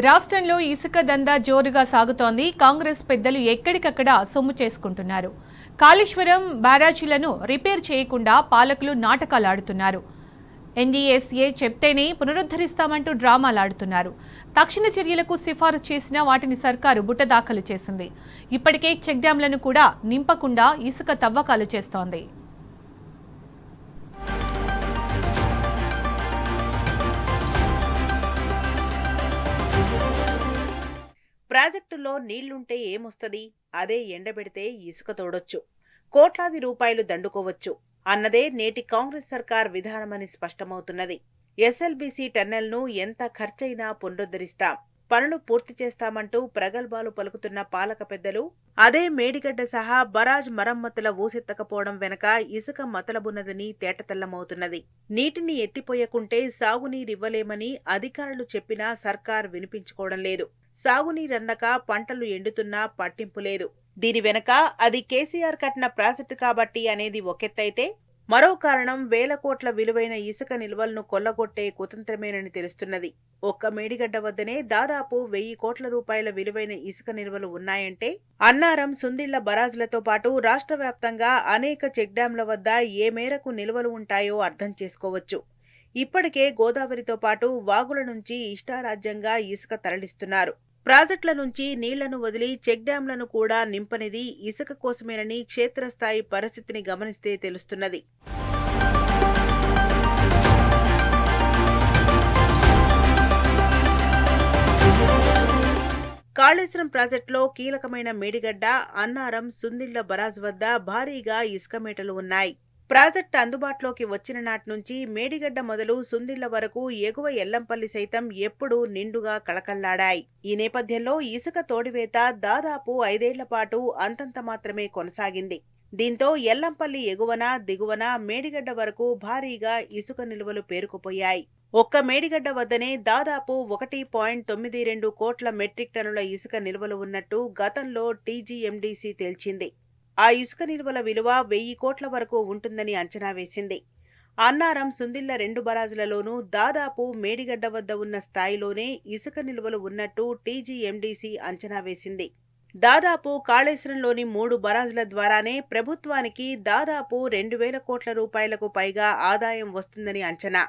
రాష్ట్రంలో ఇసుక దందా జోరుగా సాగుతోంది. కాంగ్రెస్ పెద్దలు ఎక్కడికక్కడ సొమ్ము చేసుకుంటున్నారు. కాళేశ్వరం బ్యారేజీలను రిపేర్ చేయకుండా పాలకులు నాటకాలు ఆడుతున్నారు. ఎన్డీఎస్ఏ చెప్తేనే పునరుద్ధరిస్తామంటూ డ్రామాలాడుతున్నారు. తక్షణ చర్యలకు సిఫారసు చేసిన వాటిని సర్కారు బుట్టదాఖలు చేసింది. ఇప్పటికే చెక్ డ్యాంలను కూడా నింపకుండా ఇసుక తవ్వకాలు చేస్తోంది. ప్రాజెక్టుల్లో నీళ్లుంటే ఏమొస్తది? అదే ఎండబెడితే ఇసుక తోడొచ్చు, కోట్లాది రూపాయలు దండుకోవచ్చు అన్నదే నేటి కాంగ్రెస్ సర్కార్ విధానమని స్పష్టమవుతున్నది. ఎస్ఎల్బీసీ టన్నెల్ను ఎంత ఖర్చైనా పునరుద్ధరిస్తాం, పనులు పూర్తి చేస్తామంటూ ప్రగల్భాలు పలుకుతున్న పాలక పెద్దలు అదే మేడిగడ్డ సహా బరాజ్ మరమ్మతుల ఊసెత్తకపోవడం వెనక ఇసుక మతలబున్నదని తేటతెల్లమవుతున్నది. నీటిని ఎత్తిపోయకుంటే సాగునీరివ్వలేమని అధికారులు చెప్పినా సర్కార్ వినిపించుకోవడం లేదు. సాగునీరందక పంటలు ఎండుతున్నా పట్టింపు లేదు. దీని వెనక అది కేసీఆర్ కట్టిన ప్రాజెక్టు కాబట్టి అనేది ఒకెత్తైతే, మరో కారణం వేల కోట్ల విలువైన ఇసుక నిల్వలను కొల్లగొట్టే కుతంత్రమేనని తెలుస్తున్నది. ఒక్క మేడిగడ్డ వద్దనే దాదాపు 1000 కోట్ల రూపాయల విలువైన ఇసుక నిల్వలు ఉన్నాయంటే, అన్నారం, సుందిళ్ల బరాజులతో పాటు రాష్ట్ర వ్యాప్తంగా అనేక చెక్ డ్యాంల వద్ద ఏ మేరకు నిల్వలు ఉంటాయో అర్థం చేసుకోవచ్చు. ఇప్పటికే గోదావరితో పాటు వాగుల నుంచి ఇష్టారాజ్యంగా ఇసుక తరలిస్తున్నారు. ప్రాజెక్టుల నుంచి నీళ్లను వదిలి చెక్ డ్యాంలను కూడా నింపనిది ఇసుక కోసమేనని క్షేత్రస్థాయి పరిస్థితిని గమనిస్తే తెలుస్తున్నది. కాళేశ్వరం ప్రాజెక్టులో కీలకమైన మేడిగడ్డ, అన్నారం, సుందిళ్ల బరాజ్ వద్ద భారీగా ఇసుక మేటలు ఉన్నాయి. ప్రాజెక్టు అందుబాటులోకి వచ్చిన నాటి నుంచి మేడిగడ్డ మొదలు సుందిళ్ల వరకు ఎగువ ఎల్లంపల్లి సైతం ఎప్పుడూ నిండుగా కళకళ్లాడాయి. ఈ నేపథ్యంలో ఇసుక తోడివేత దాదాపు 5 ఏళ్ల పాటు అంతంత మాత్రమే కొనసాగింది. దీంతో ఎల్లంపల్లి ఎగువన, దిగువన మేడిగడ్డ వరకు భారీగా ఇసుక నిల్వలు పేరుకుపోయాయి. ఒక్క మేడిగడ్డ వద్దనే దాదాపు 1.92 కోట్ల మెట్రిక్ టన్నుల ఇసుక నిల్వలు ఉన్నట్టు గతంలో టీజీఎండీసీ తేల్చింది. ఆ ఇసుక నిల్వల విలువ 1000 కోట్ల వరకు ఉంటుందని అంచనా వేసింది. అన్నారం, సుందిళ్ల 2 బరాజులలోనూ దాదాపు మేడిగడ్డ వద్ద ఉన్న స్థాయిలోనే ఇసుక నిల్వలు ఉన్నట్టు టీజీఎండీసీ అంచనా వేసింది. దాదాపు కాళేశ్వరంలోని 3 బరాజుల ద్వారానే ప్రభుత్వానికి దాదాపు 2000 కోట్ల రూపాయలకు పైగా ఆదాయం వస్తుందని అంచనా.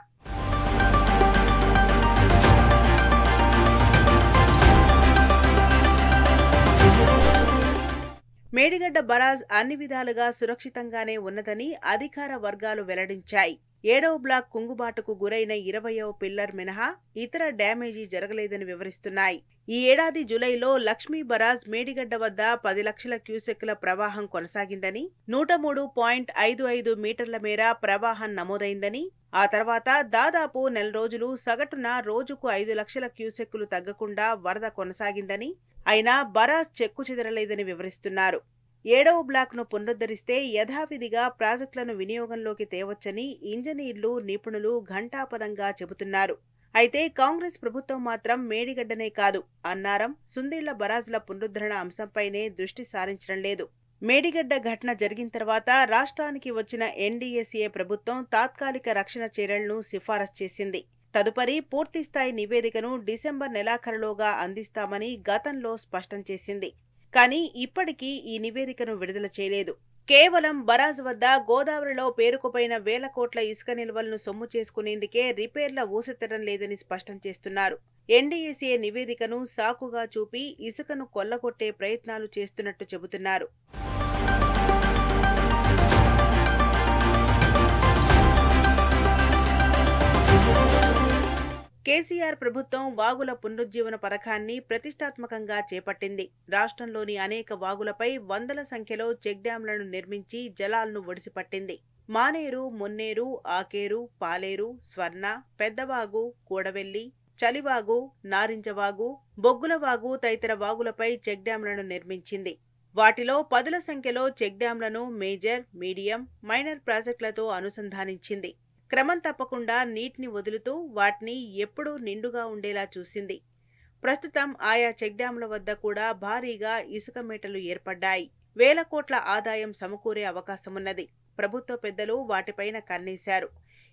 మేడిగడ్డ బరాజ్ అన్ని విధాలుగా సురక్షితంగానే ఉన్నదని అధికార వర్గాలు వెల్లడించాయి. 7వ బ్లాక్ కుంగుబాటుకు గురైన 20వ పిల్లర్ మినహా ఇతర డ్యామేజీ జరగలేదని వివరిస్తున్నాయి. ఈ ఏడాది జులైలో లక్ష్మీ బరాజ్ మేడిగడ్డ వద్ద 10 లక్షల క్యూసెక్కుల ప్రవాహం కొనసాగిందని, 103.55 మీటర్ల మేర ప్రవాహం నమోదైందని, ఆ తర్వాత దాదాపు నెల రోజులు సగటున రోజుకు 5 లక్షల క్యూసెక్కులు తగ్గకుండా వరద కొనసాగిందని, అయినా బరాజ్ చెక్కుచెదరలేదని వివరిస్తున్నారు. 7వ బ్లాక్ను పునరుద్ధరిస్తే యథావిధిగా ప్రాజెక్టులను వినియోగంలోకి తేవచ్చని ఇంజనీర్లు, నిపుణులు ఘంటాపదంగా చెబుతున్నారు. అయితే కాంగ్రెస్ ప్రభుత్వం మాత్రం మేడిగడ్డనే కాదు, అన్నారం, సుందిళ్ల బరాజుల పునరుద్ధరణ అంశంపైనే దృష్టి సారించడం లేదు. మేడిగడ్డ ఘటన జరిగిన తర్వాత రాష్ట్రానికి వచ్చిన ఎన్డీఎస్ఏ ప్రభుత్వం తాత్కాలిక రక్షణ చర్యలను సిఫారసు చేసింది. తదుపరి పూర్తిస్థాయి నివేదికను డిసెంబర్ నెలాఖరులోగా అందిస్తామని గతంలో స్పష్టం చేసింది. కానీ ఇప్పటికీ ఈ నివేదికను విడుదల చేయలేదు. కేవలం బరాజ్ వద్ద గోదావరిలో పేరుకుపోయిన వేల కోట్ల ఇసుక నిల్వలను సొమ్ము చేసుకునేందుకే రిపేర్ల ఊసెత్తడం లేదని స్పష్టం చేస్తున్నారు. ఎన్డీఎస్ఏ నివేదికను సాకుగా చూపి ఇసుకను కొల్లగొట్టే ప్రయత్నాలు చేస్తున్నట్టు చెబుతున్నారు. కేసీఆర్ ప్రభుత్వం వాగుల పునరుజ్జీవన పథకాన్ని ప్రతిష్టాత్మకంగా చేపట్టింది. రాష్ట్రంలోని అనేక వాగులపై వందల సంఖ్యలో చెక్ డ్యాంలను నిర్మించి జలాలను ఒడిసిపట్టింది. మానేరు, మున్నేరు, ఆకేరు, పాలేరు, స్వర్ణ, పెద్దవాగు, కూడవెల్లి, చలివాగు, నారింజవాగు, బొగ్గులవాగు తదితర వాగులపై చెక్ డ్యాంలను నిర్మించింది. వాటిలో 10ల సంఖ్యలో చెక్ డ్యాంలను మేజర్, మీడియం, మైనర్ ప్రాజెక్టులతో అనుసంధానించింది. క్రమం తప్పకుండా నీటిని వదులుతూ వాటిని ఎప్పుడూ నిండుగా ఉండేలా చూసింది. ప్రస్తుతం ఆయా చెక్ డ్యాంల వద్ద కూడా భారీగా ఇసుక మేటలు ఏర్పడ్డాయి. వేల కోట్ల ఆదాయం సమకూరే అవకాశమున్నది. ప్రభుత్వ పెద్దలు వాటిపైన కన్నేశారు.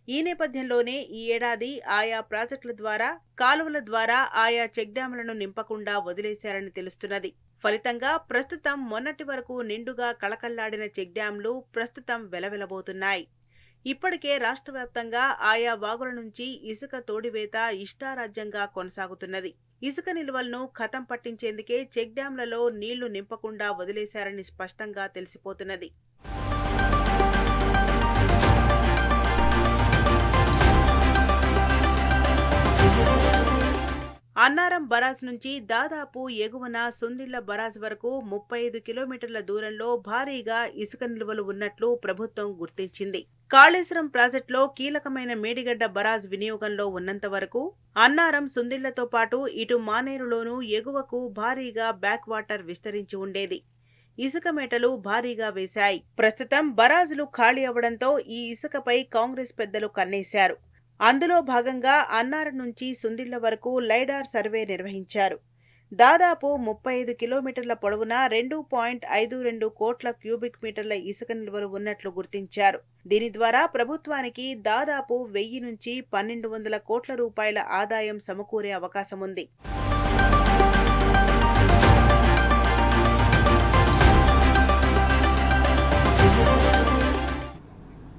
ఈ నేపథ్యంలోనే ఈ ఏడాది ఆయా ప్రాజెక్టుల ద్వారా, కాలువల ద్వారా ఆయా చెక్ డ్యాంలను నింపకుండా వదిలేశారని తెలుస్తున్నది. ఫలితంగా ప్రస్తుతం మొన్నటి వరకు నిండుగా కళకళ్లాడిన చెక్ డ్యాంలు ప్రస్తుతం వెలవెలబోతున్నాయి. ఇప్పటికే రాష్ట్ర వ్యాప్తంగా ఆయా వాగుల నుంచి ఇసుక తోడివేత ఇష్టారాజ్యంగా కొనసాగుతున్నది. ఇసుక నిల్వలను ఖతం పట్టించేందుకే చెక్ డ్యాంలలో నీళ్లు నింపకుండా వదిలేశారని స్పష్టంగా తెలిసిపోతున్నది. అన్నారం బరాజ్ నుంచి దాదాపు ఎగువన సుందిళ్ల బరాజ్ వరకు 35 కిలోమీటర్ల దూరంలో భారీగా ఇసుక నిల్వలు ఉన్నట్లు ప్రభుత్వం గుర్తించింది. కాళేశ్వరం ప్రాజెక్టులో కీలకమైన మేడిగడ్డ బరాజ్ వినియోగంలో ఉన్నంత వరకు అన్నారం, సుందిళ్లతో పాటు ఇటు మానేరులోనూ ఎగువకు భారీగా బ్యాక్ వాటర్ విస్తరించి ఉండేది. ఇసుక మేటలు భారీగా వేశాయి. ప్రస్తుతం బరాజులు ఖాళీ అవడంతో ఈ ఇసుకపై కాంగ్రెస్ పెద్దలు కన్నేశారు. అందులో భాగంగా అన్నారం నుంచి సుందిళ్ల వరకు లైడార్ సర్వే నిర్వహించారు. దాదాపు 35 కిలోమీటర్ల పొడవున 2.52 కోట్ల క్యూబిక్ మీటర్ల ఇసుక నిల్వలు ఉన్నట్లు గుర్తించారు. దీని ద్వారా ప్రభుత్వానికి దాదాపు 1000 నుంచి 1200 కోట్ల రూపాయల ఆదాయం సమకూరే అవకాశముంది.